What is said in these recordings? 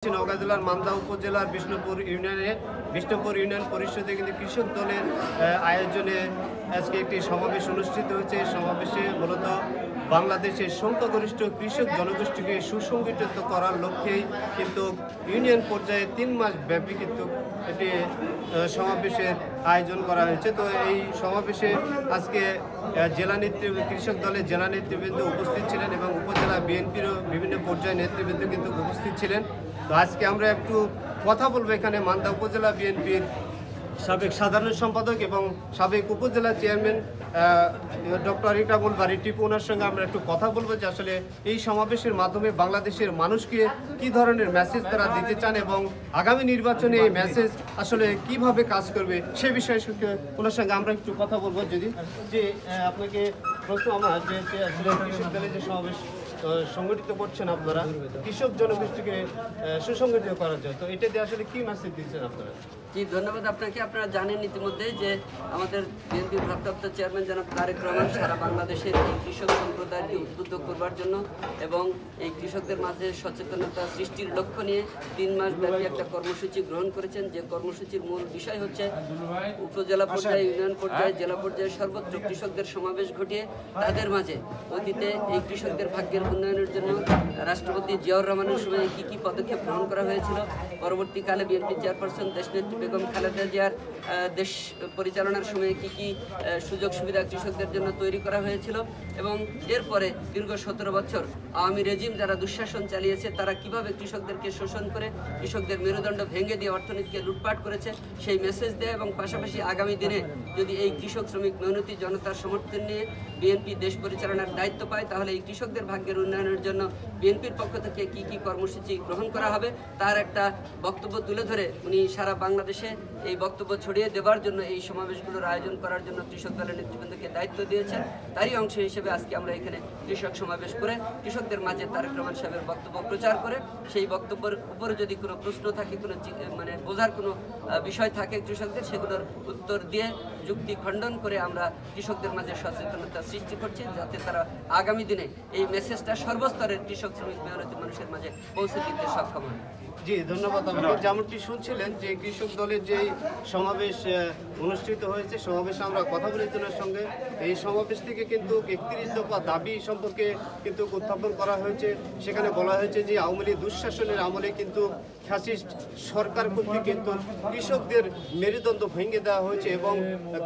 নওগাঁ জেলার মান্দা উপজেলার বিষ্ণুপুর ইউনিয়ন পরিষদে কিন্তু কৃষক দলের আয়োজনে আজকে একটি সমাবেশ অনুষ্ঠিত হয়েছে। সমাবেশে মূলত বাংলাদেশের সংখ্যাগরিষ্ঠ কৃষক জনগোষ্ঠীকে সুসংগঠিত করার লক্ষ্যেই কিন্তু ইউনিয়ন পর্যায়ে 3 মাস ব্যাপী কিন্তু এটি সমাবেশের আয়োজন করা হয়েছে। তো এই সমাবেশে আজকে কৃষক দলের জেলা নেতৃবৃন্দ উপস্থিত ছিলেন এবং উপজেলা বিএনপিরও বিভিন্ন পর্যায়ে নেতৃবৃন্দ কিন্তু উপস্থিত ছিলেন। তো আজকে আমরা একটু কথা বলবো এখানে মান্দা উপজেলা বিএনপির সাবেক সাধারণ সম্পাদক এবং সাবেক উপজেলা চেয়ারম্যান ডক্টর ইকরামুল বারী টিপু, ওনার সঙ্গে আমরা একটু কথা বলবো যে আসলে এই সমাবেশের মাধ্যমে বাংলাদেশের মানুষকে কি ধরনের মেসেজ তারা দিতে চান এবং আগামী নির্বাচনে এই মেসেজ আসলে কিভাবে কাজ করবে সে বিষয়ে ওনার সঙ্গে আমরা একটু কথা বলবো। যদি যে আপনাকে প্রশ্ন আমার যে আসলে কৃষক দলের যে সমাবেশ সংগঠিত করছেন আপনারা কৃষক জনগোষ্ঠীকে সুসংগঠিত করার জন্য, তো এটা দিয়ে আসলে কি মেসেজ দিচ্ছেন আপনারা? জি, ধন্যবাদ আপনাকে। আপনারা জানেন ইতিমধ্যে যে আমাদের বিএনপি ভারপ্রাপ্ত চেয়ারম্যান জনাব তারেক রহমান সারা বাংলাদেশের এই কৃষক সম্প্রদায়কে উদ্বুদ্ধ করবার জন্য এবং এই কৃষকদের মাঝে সচেতনতা সৃষ্টির লক্ষ্য নিয়ে 3 মাস ব্যাপী একটা কর্মসূচি গ্রহণ করেছেন। যে কর্মসূচির মূল বিষয় হচ্ছে উপজেলা পর্যায়ে, ইউনিয়ন পর্যায়ে, জেলা পর্যায়ে সর্বত্র কৃষকদের সমাবেশ ঘটিয়ে তাদের মাঝে অতীতে এই কৃষকদের ভাগ্যের উন্নয়নের জন্য রাষ্ট্রপতি জিয়াউর রহমানের সময়ে কী কী পদক্ষেপ গ্রহণ করা হয়েছিল, পরবর্তীকালে বিএনপি চেয়ারপারসন দেশনেত্রী বেগম খালেদা জিয়ার দেশ পরিচালনার সময়ে কী কী সুযোগ সুবিধা কৃষকদের জন্য তৈরি করা হয়েছিল এবং এরপরে দীর্ঘ 17 বছর আওয়ামী রেজিম যারা দুঃশাসন চালিয়েছে তারা কিভাবে কৃষকদেরকে শোষণ করে কৃষকদের মেরুদণ্ড ভেঙে দিয়ে অর্থনীতিকে লুটপাট করেছে সেই মেসেজ দেয় এবং পাশাপাশি আগামী দিনে যদি এই কৃষক শ্রমিক মেহনতি জনতার সমর্থন নিয়ে বিএনপি দেশ পরিচালনার দায়িত্ব পায় তাহলে এই কৃষকদের ভাগ্যের উন্নয়নের জন্য বিএনপির পক্ষ থেকে কী কী কর্মসূচি গ্রহণ করা হবে তার একটা বক্তব্য তুলে ধরে উনি সারা বাংলাদেশে এই বক্তব্য ছড়িয়ে দেওয়ার জন্য এই সমাবেশগুলোর আয়োজন করার জন্য কৃষক দলের নেতৃবৃন্দকে দায়িত্ব দিয়েছেন। তারই অংশ হিসেবে আজকে আমরা এখানে কৃষক সমাবেশ করে কৃষকদের মাঝে তারেক রহমান সাহেবের বক্তব্য প্রচার করে সেই বক্তব্যের উপরে যদি কোনো প্রশ্ন থাকে, কোনো বোঝার কোনো বিষয় থাকে কৃষকদের, সেগুলোর উত্তর দিয়ে যুক্তি খণ্ডন করে আমরা কৃষকদের মাঝে সচেতনতা সৃষ্টি করছি যাতে তারা আগামী দিনে এই মেসেজটা সর্বস্তরের কৃষক শ্রমিক মেহনতি মানুষের মাঝে পৌঁছে দিতে সক্ষম হয়। জি, ধন্যবাদ। আপনাকে যেমনটি শুনছিলেন যে কৃষক দলের যে সমাবেশ অনুষ্ঠিত হয়েছে, সমাবেশে আমরা কথা বলেছি ওনার সঙ্গে। এই সমাবেশ থেকে কিন্তু 31 দফা দাবি সম্পর্কে কিন্তু উত্থাপন করা হয়েছে। সেখানে বলা হয়েছে যে আওয়ামী লীগ দুঃশাসনের আমলে কিন্তু ফ্যাসিস্ট সরকার কর্তৃক কিন্তু কৃষকদের মেরুদণ্ড ভেঙে দেওয়া হয়েছে এবং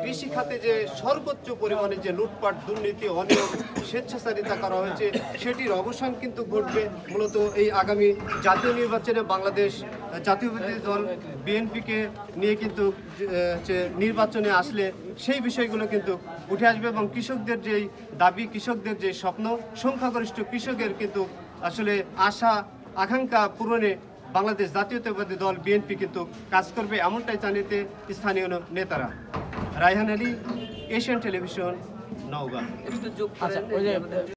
কৃষি খাতে যে সর্বোচ্চ পরিমাণে যে লুটপাট, দুর্নীতি, অনিয়ম, স্বেচ্ছাচারিতা করা হয়েছে সেটির অবসান কিন্তু ঘটবে। মূলত এই আগামী জাতীয় নির্বাচনে বাংলাদেশ জাতীয়তাবাদী দল বিএনপিকে নিয়ে কিন্তু নির্বাচনে আসলে সেই বিষয়গুলো কিন্তু উঠে আসবে এবং কৃষকদের যেই দাবি, কৃষকদের যে স্বপ্ন, সংখ্যাগরিষ্ঠ কৃষকের কিন্তু আসলে আশা আকাঙ্ক্ষা পূরণে বাংলাদেশ জাতীয়তাবাদী দল বিএনপি কিন্তু কাজ করবে, এমনটাই জানিয়েছে স্থানীয় নেতারা। Raihan Ali, Asian television, Naogaon.